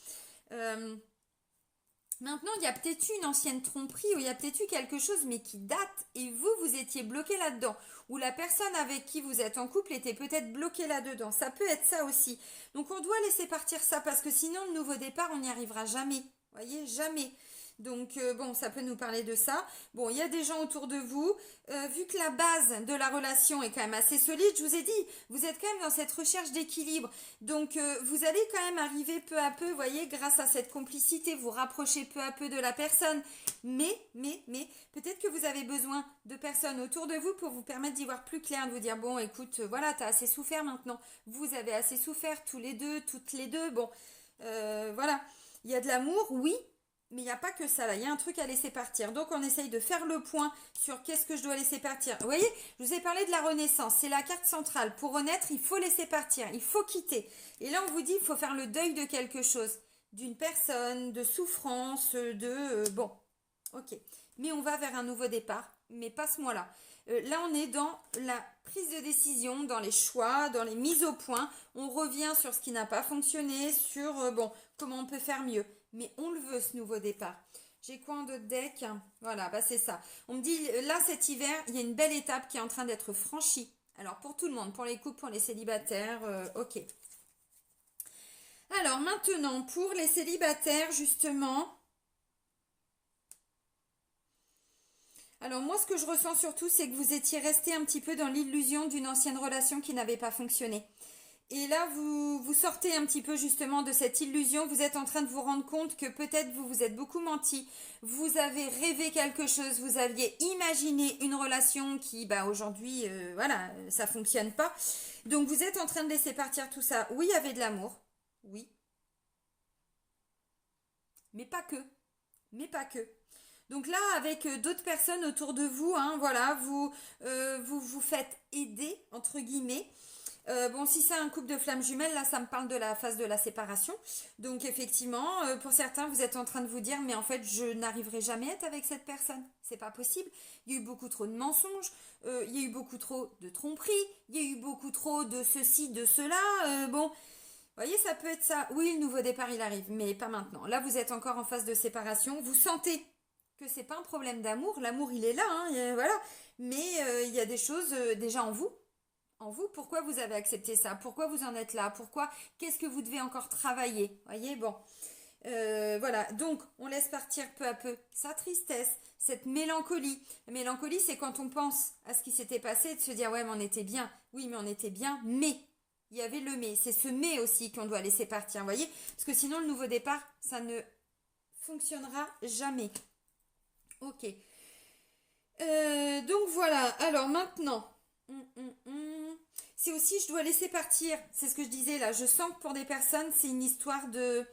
Speaker 1: Maintenant, il y a peut-être eu une ancienne tromperie ou il y a peut-être eu quelque chose mais qui date et vous étiez bloqué là-dedans. Ou la personne avec qui vous êtes en couple était peut-être bloquée là-dedans. Ça peut être ça aussi. Donc on doit laisser partir ça parce que sinon le nouveau départ, on n'y arrivera jamais. Vous voyez, jamais. Donc, bon, ça peut nous parler de ça. Bon, il y a des gens autour de vous. Vu que la base de la relation est quand même assez solide, je vous ai dit, vous êtes quand même dans cette recherche d'équilibre. Donc, vous allez quand même arriver peu à peu, vous voyez, grâce à cette complicité, vous rapprocher peu à peu de la personne. Mais, peut-être que vous avez besoin de personnes autour de vous pour vous permettre d'y voir plus clair, de vous dire, bon, écoute, voilà, t'as assez souffert maintenant. Vous avez assez souffert, tous les deux, toutes les deux. Bon, voilà. Il y a de l'amour, oui, mais il n'y a pas que ça là, il y a un truc à laisser partir. Donc on essaye de faire le point sur qu'est-ce que je dois laisser partir. Vous voyez, je vous ai parlé de la renaissance, c'est la carte centrale. Pour renaître, il faut laisser partir, il faut quitter. Et là on vous dit, il faut faire le deuil de quelque chose, d'une personne, de souffrance, bon, ok. Mais on va vers un nouveau départ, mais pas ce mois-là. Là, on est dans la prise de décision, dans les choix, dans les mises au point. On revient sur ce qui n'a pas fonctionné, sur bon, comment on peut faire mieux. Mais on le veut, ce nouveau départ. J'ai quoi en d'autres decks? Voilà, bah c'est ça. On me dit, là, cet hiver, il y a une belle étape qui est en train d'être franchie. Alors, pour tout le monde, pour les couples, pour les célibataires, ok. Alors, maintenant, pour les célibataires, justement... Alors moi, ce que je ressens surtout, c'est que vous étiez resté un petit peu dans l'illusion d'une ancienne relation qui n'avait pas fonctionné. Et là, vous sortez un petit peu justement de cette illusion. Vous êtes en train de vous rendre compte que peut-être vous vous êtes beaucoup menti. Vous avez rêvé quelque chose. Vous aviez imaginé une relation qui, bah aujourd'hui, voilà, ça fonctionne pas. Donc vous êtes en train de laisser partir tout ça. Oui, il y avait de l'amour. Oui. Mais pas que. Mais pas que. Donc là, avec d'autres personnes autour de vous, hein, voilà, vous faites aider, entre guillemets. Bon, si c'est un couple de flammes jumelles, là, ça me parle de la phase de la séparation. Donc, effectivement, pour certains, vous êtes en train de vous dire, mais en fait, je n'arriverai jamais à être avec cette personne. C'est pas possible. Il y a eu beaucoup trop de mensonges. Il y a eu beaucoup trop de tromperies. Il y a eu beaucoup trop de ceci, de cela. Bon, vous voyez, ça peut être ça. Oui, le nouveau départ, il arrive, mais pas maintenant. Là, vous êtes encore en phase de séparation. Vous sentez que c'est pas un problème d'amour. L'amour, il est là, hein, voilà. Mais il y a des choses déjà en vous. En vous, pourquoi vous avez accepté ça? Pourquoi vous en êtes là? Pourquoi? Qu'est-ce que vous devez encore travailler? Voyez, bon. Voilà, donc on laisse partir peu à peu sa tristesse, cette mélancolie. La mélancolie, c'est quand on pense à ce qui s'était passé, de se dire ouais, mais on était bien. Oui, mais on était bien, mais il y avait le mais. C'est ce mais aussi qu'on doit laisser partir, voyez? Parce que sinon, le nouveau départ, ça ne fonctionnera jamais. Ok. Donc voilà, alors maintenant, c'est aussi, je dois laisser partir, c'est ce que je disais là, je sens que pour des personnes, c'est une histoire de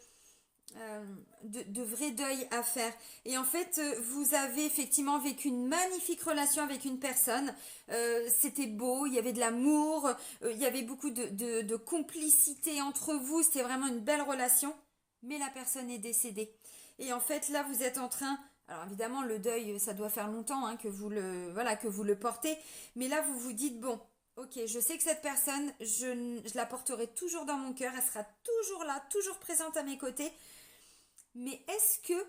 Speaker 1: vrai deuil à faire. Et en fait, vous avez effectivement vécu une magnifique relation avec une personne, c'était beau, il y avait de l'amour, il y avait beaucoup de complicité entre vous, c'était vraiment une belle relation, mais la personne est décédée. Et en fait, là, vous êtes en train... Alors évidemment, le deuil, ça doit faire longtemps hein, que voilà, que vous le portez. Mais là, vous vous dites, bon, ok, je sais que cette personne, je la porterai toujours dans mon cœur. Elle sera toujours là, toujours présente à mes côtés. Mais est-ce que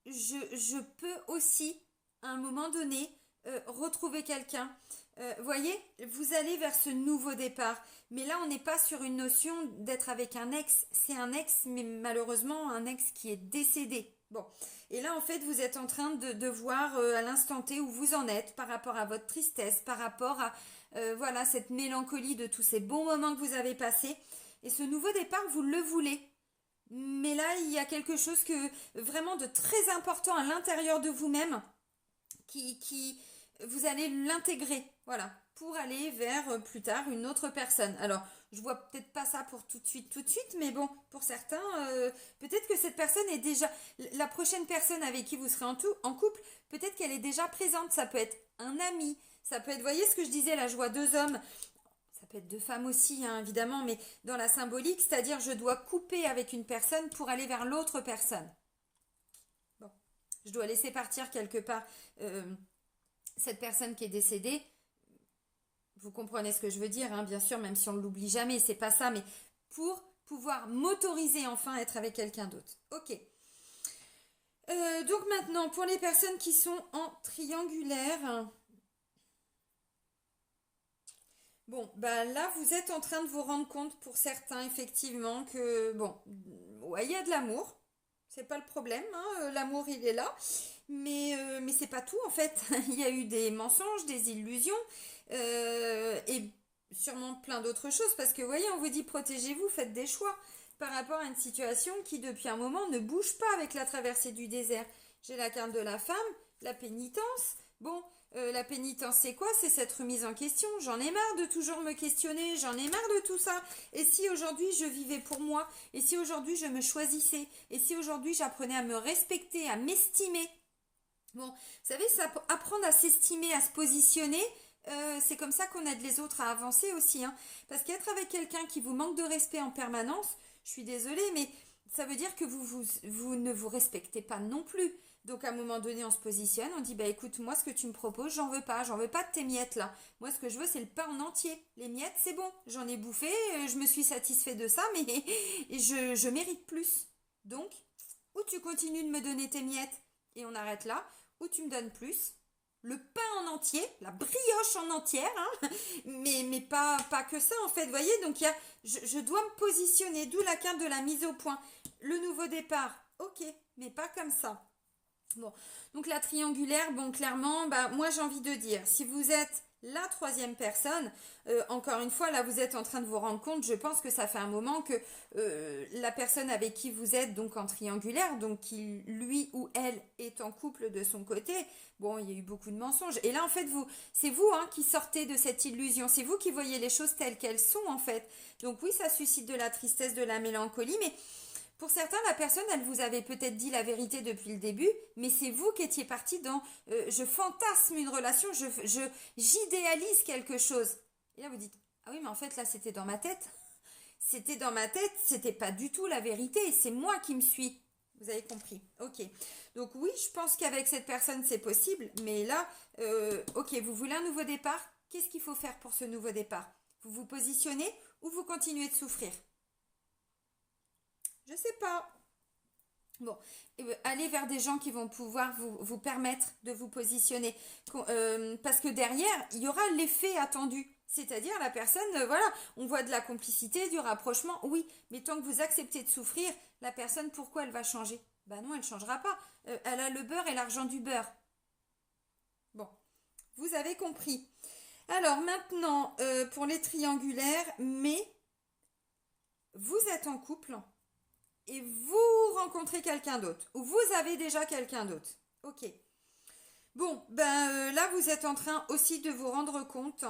Speaker 1: je peux aussi, à un moment donné, retrouver quelqu'un? Voyez, vous allez vers ce nouveau départ. Mais là, on n'est pas sur une notion d'être avec un ex. C'est un ex, mais malheureusement, un ex qui est décédé. Bon, et là, en fait, vous êtes en train de voir à l'instant T où vous en êtes par rapport à votre tristesse, par rapport à voilà, cette mélancolie de tous ces bons moments que vous avez passés. Et ce nouveau départ, vous le voulez. Mais là, il y a quelque chose que vraiment de très important à l'intérieur de vous-même qui vous allez l'intégrer, voilà, pour aller vers plus tard une autre personne. Alors, je vois peut-être pas ça pour tout de suite, mais bon, pour certains, peut-être que cette personne est déjà la prochaine personne avec qui vous serez en couple, peut-être qu'elle est déjà présente. Ça peut être un ami, ça peut être, voyez ce que je disais là, je vois deux hommes. Ça peut être deux femmes aussi, hein, évidemment, mais dans la symbolique, c'est-à-dire je dois couper avec une personne pour aller vers l'autre personne. Bon, je dois laisser partir quelque part cette personne qui est décédée. Vous comprenez ce que je veux dire, hein, bien sûr, même si on ne l'oublie jamais, c'est pas ça, mais pour pouvoir m'autoriser enfin à être avec quelqu'un d'autre. Ok. Donc maintenant, pour les personnes qui sont en triangulaire, bon, bah là, vous êtes en train de vous rendre compte pour certains, effectivement, que, bon, ouais, il y a de l'amour, C'est pas le problème, hein, l'amour il est là, mais c'est pas tout en fait. Il y a eu des mensonges, des illusions, et sûrement plein d'autres choses, parce que vous voyez, on vous dit protégez-vous, faites des choix par rapport à une situation qui depuis un moment ne bouge pas avec la traversée du désert. J'ai la carte de la femme, la pénitence. Bon, la pénitence, c'est quoi? C'est cette remise en question. J'en ai marre de toujours me questionner, j'en ai marre de tout ça. Et si aujourd'hui je vivais pour moi? Et si aujourd'hui je me choisissais? Et si aujourd'hui j'apprenais à me respecter, à m'estimer? Bon, vous savez, ça, apprendre à s'estimer, à se positionner, c'est comme ça qu'on aide les autres à avancer aussi, hein. Parce qu'être avec quelqu'un qui vous manque de respect en permanence, je suis désolée, mais ça veut dire que vous ne vous respectez pas non plus. Donc à un moment donné, on se positionne, on dit, bah écoute, moi ce que tu me proposes, j'en veux pas de tes miettes là. Moi ce que je veux, c'est le pain en entier. Les miettes, c'est bon, j'en ai bouffé, je me suis satisfait de ça, mais je mérite plus. Donc, ou tu continues de me donner tes miettes et on arrête là, ou tu me donnes plus, le pain en entier, la brioche en entière, hein, mais pas que ça en fait, vous voyez, donc je dois me positionner, d'où la carte de la mise au point. Le nouveau départ, ok, mais pas comme ça. Bon, donc la triangulaire, bon, clairement, bah, moi j'ai envie de dire, si vous êtes la troisième personne, encore une fois, là vous êtes en train de vous rendre compte, je pense que ça fait un moment que la personne avec qui vous êtes donc en triangulaire, donc qui lui ou elle est en couple de son côté, bon, il y a eu beaucoup de mensonges. Et là en fait, c'est vous hein, qui sortez de cette illusion, c'est vous qui voyez les choses telles qu'elles sont en fait. Donc oui, ça suscite de la tristesse, de la mélancolie, mais pour certains, la personne, elle vous avait peut-être dit la vérité depuis le début, mais c'est vous qui étiez parti dans je fantasme une relation, j'idéalise quelque chose. Et là, vous dites ah oui, mais en fait, là, c'était dans ma tête. C'était dans ma tête, c'était pas du tout la vérité, c'est moi qui me suis. Vous avez compris. Ok. Donc oui, je pense qu'avec cette personne, c'est possible, mais là, ok, vous voulez un nouveau départ? Qu'est-ce qu'il faut faire pour ce nouveau départ? Vous vous positionnez ou vous continuez de souffrir? Je sais pas. Bon, allez vers des gens qui vont pouvoir vous permettre de vous positionner. Parce que derrière, il y aura l'effet attendu. C'est-à-dire la personne, voilà, on voit de la complicité, du rapprochement, oui, mais tant que vous acceptez de souffrir, la personne, pourquoi elle va changer? Ben non, elle ne changera pas. Elle a le beurre et l'argent du beurre. Bon, vous avez compris. Alors maintenant, pour les triangulaires, mais vous êtes en couple et vous rencontrez quelqu'un d'autre ou vous avez déjà quelqu'un d'autre. Ok. Bon, ben là vous êtes en train aussi de vous rendre compte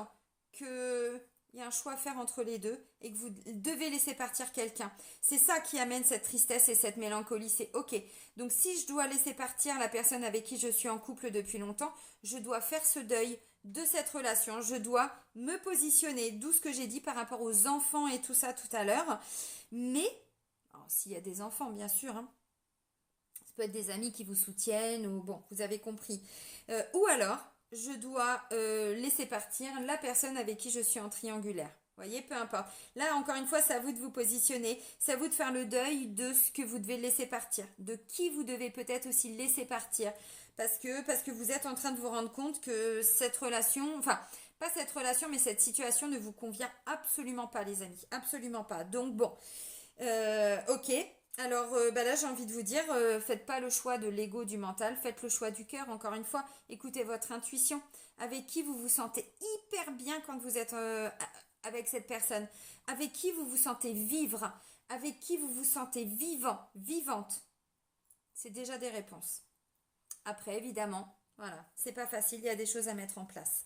Speaker 1: que il y a un choix à faire entre les deux et que vous devez laisser partir quelqu'un. C'est ça qui amène cette tristesse et cette mélancolie. C'est ok. Donc si je dois laisser partir la personne avec qui je suis en couple depuis longtemps, je dois faire ce deuil de cette relation. Je dois me positionner, d'où ce que j'ai dit par rapport aux enfants et tout ça tout à l'heure. Mais s'il y a des enfants, bien sûr, hein. Ça peut être des amis qui vous soutiennent, ou bon, vous avez compris. Ou alors, je dois laisser partir la personne avec qui je suis en triangulaire. Vous voyez, peu importe. Là, encore une fois, c'est à vous de vous positionner. C'est à vous de faire le deuil de ce que vous devez laisser partir. De qui vous devez peut-être aussi laisser partir. Parce que vous êtes en train de vous rendre compte que cette relation, enfin, pas cette relation, mais cette situation ne vous convient absolument pas, les amis. Absolument pas. Donc, bon. Ok. Alors bah là j'ai envie de vous dire, faites pas le choix de l'ego, du mental, faites le choix du cœur, encore une fois, écoutez votre intuition, avec qui vous vous sentez hyper bien quand vous êtes avec cette personne, avec qui vous vous sentez vivre, avec qui vous vous sentez vivant, vivante. C'est déjà des réponses. Après évidemment, voilà, c'est pas facile, il y a des choses à mettre en place.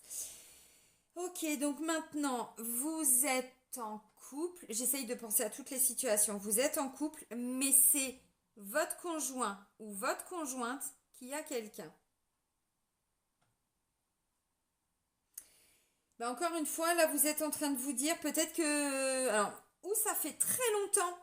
Speaker 1: Ok, donc maintenant, vous êtes en couple. J'essaye de penser à toutes les situations. Vous êtes en couple, mais c'est votre conjoint ou votre conjointe qui a quelqu'un. Ben encore une fois, là, vous êtes en train de vous dire peut-être que... Alors, ou ça fait très longtemps,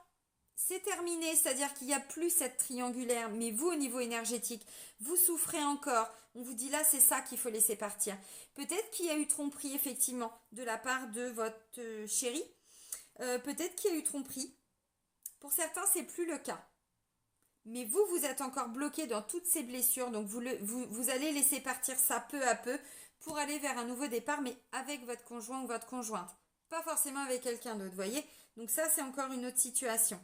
Speaker 1: c'est terminé, c'est-à-dire qu'il n'y a plus cette triangulaire, mais vous, au niveau énergétique, vous souffrez encore. On vous dit là, c'est ça qu'il faut laisser partir. Peut-être qu'il y a eu tromperie, effectivement, de la part de votre chéri. Peut-être qu'il y a eu tromperie. Pour certains, c'est plus le cas. Mais vous, vous êtes encore bloqué dans toutes ces blessures. Donc, vous allez laisser partir ça peu à peu pour aller vers un nouveau départ, mais avec votre conjoint ou votre conjointe. Pas forcément avec quelqu'un d'autre, voyez. Donc ça, c'est encore une autre situation.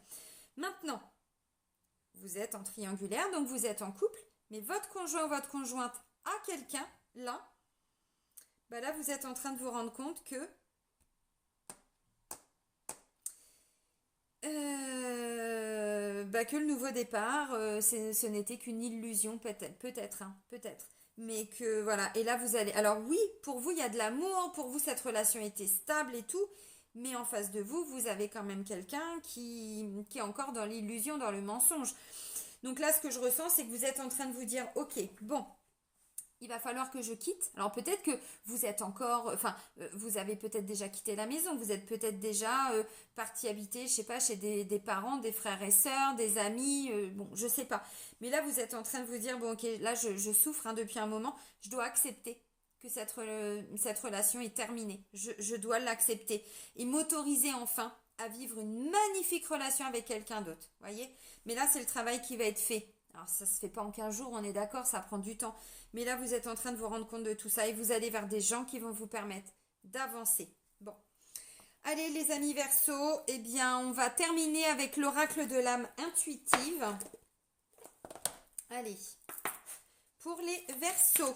Speaker 1: Maintenant, vous êtes en triangulaire, donc vous êtes en couple, mais votre conjoint ou votre conjointe a quelqu'un, là, bah là, vous êtes en train de vous rendre compte que que le nouveau départ, ce n'était qu'une illusion, peut-être, hein, peut-être. Mais que voilà, et là vous allez. Alors oui, pour vous, il y a de l'amour, pour vous, cette relation était stable et tout, mais en face de vous, vous avez quand même quelqu'un qui est encore dans l'illusion, dans le mensonge. Donc là, ce que je ressens, c'est que vous êtes en train de vous dire, ok, bon, il va falloir que je quitte. Alors peut-être que vous êtes encore, enfin, vous avez peut-être déjà quitté la maison, vous êtes peut-être déjà parti habiter, je sais pas, chez des parents, des frères et sœurs, des amis, bon, je sais pas. Mais là, vous êtes en train de vous dire, bon, ok, là, je souffre hein, depuis un moment, je dois accepter que cette relation est terminée. Je dois l'accepter et m'autoriser enfin à vivre une magnifique relation avec quelqu'un d'autre, voyez. Mais là, c'est le travail qui va être fait. Alors, ça se fait pas en 15 jours, on est d'accord, ça prend du temps. Mais là, vous êtes en train de vous rendre compte de tout ça et vous allez vers des gens qui vont vous permettre d'avancer. Bon. Allez, les amis Verseaux, eh bien, on va terminer avec l'oracle de l'âme intuitive. Allez. Pour les Verseaux,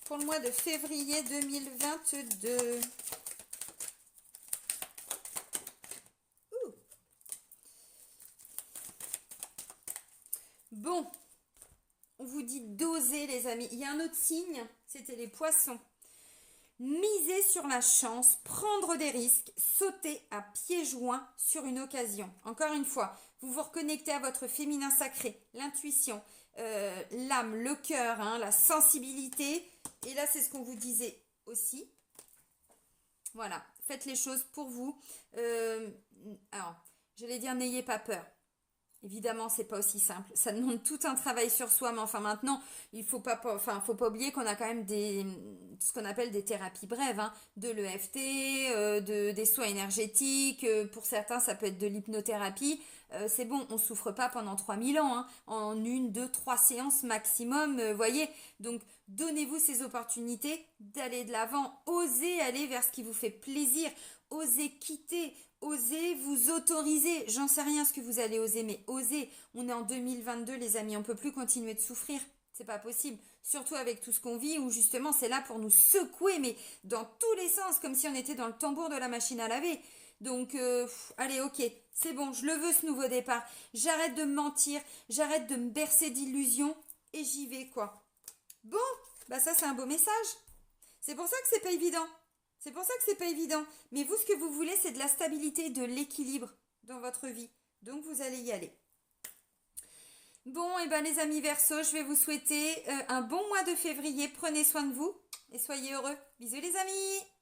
Speaker 1: pour le mois de février 2022. Bon, on vous dit d'oser les amis. Il y a un autre signe, c'était les poissons. Miser sur la chance, prendre des risques, sauter à pieds joints sur une occasion. Encore une fois, vous vous reconnectez à votre féminin sacré, l'intuition, l'âme, le cœur, hein, la sensibilité. Et là, c'est ce qu'on vous disait aussi. Voilà, faites les choses pour vous. Alors, j'allais dire, n'ayez pas peur. Évidemment, c'est pas aussi simple. Ça demande tout un travail sur soi, mais enfin maintenant, faut pas oublier qu'on a quand même ce qu'on appelle des thérapies brèves, hein, de l'EFT, des soins énergétiques. Pour certains, ça peut être de l'hypnothérapie. C'est bon, on souffre pas pendant 3000 ans, hein, en 1, 2, 3 séances maximum, voyez. Donc, donnez-vous ces opportunités d'aller de l'avant, osez aller vers ce qui vous fait plaisir, osez quitter. Osez vous autoriser. J'en sais rien ce que vous allez oser, mais osez. On est en 2022, les amis. On peut plus continuer de souffrir. C'est pas possible. Surtout avec tout ce qu'on vit, où justement c'est là pour nous secouer, mais dans tous les sens, comme si on était dans le tambour de la machine à laver. Donc, allez, ok, c'est bon, je le veux ce nouveau départ. J'arrête de me mentir, j'arrête de me bercer d'illusions et j'y vais, quoi. Bon, bah ça c'est un beau message. C'est pour ça que c'est pas évident. C'est pour ça que c'est pas évident. Mais vous, ce que vous voulez, c'est de la stabilité, de l'équilibre dans votre vie. Donc, vous allez y aller. Bon, et ben les amis Verseaux, je vais vous souhaiter un bon mois de février. Prenez soin de vous et soyez heureux. Bisous les amis!